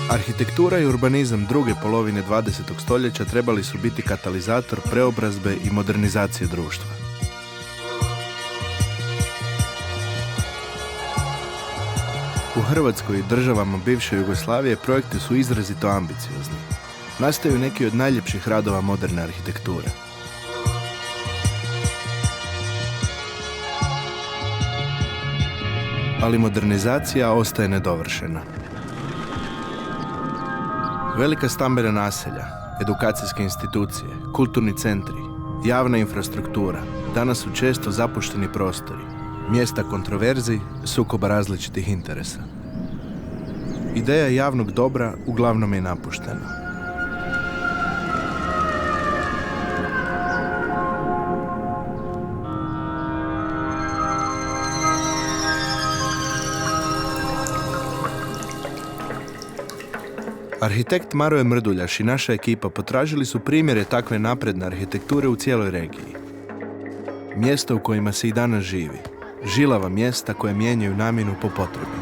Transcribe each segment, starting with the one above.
Arhitektura i urbanizam druge polovine 20. stoljeća trebali su biti katalizator preobrazbe i modernizacije društva. U Hrvatskoj i državama bivše Jugoslavije projekti su izrazito ambiciozni. Nastaju neki od najljepših radova moderne arhitekture. Ali modernizacija ostaje nedovršena. Velika stambena naselja, edukacijske institucije, kulturni centri, javna infrastruktura danas su često zapušteni prostori, mjesta kontroverzi, sukoba različitih interesa. Ideja javnog dobra uglavnom je napuštena. Arhitekt Maroje Mrduljaš i naša ekipa potražili su primjere takve napredne arhitekture u cijeloj regiji. Mjesta u kojima se i danas živi. Žilava mjesta koje mijenjaju namjenu po potrebi.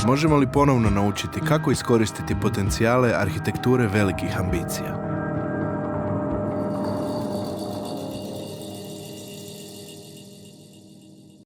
Možemo li ponovno naučiti kako iskoristiti potencijale arhitekture velikih ambicija?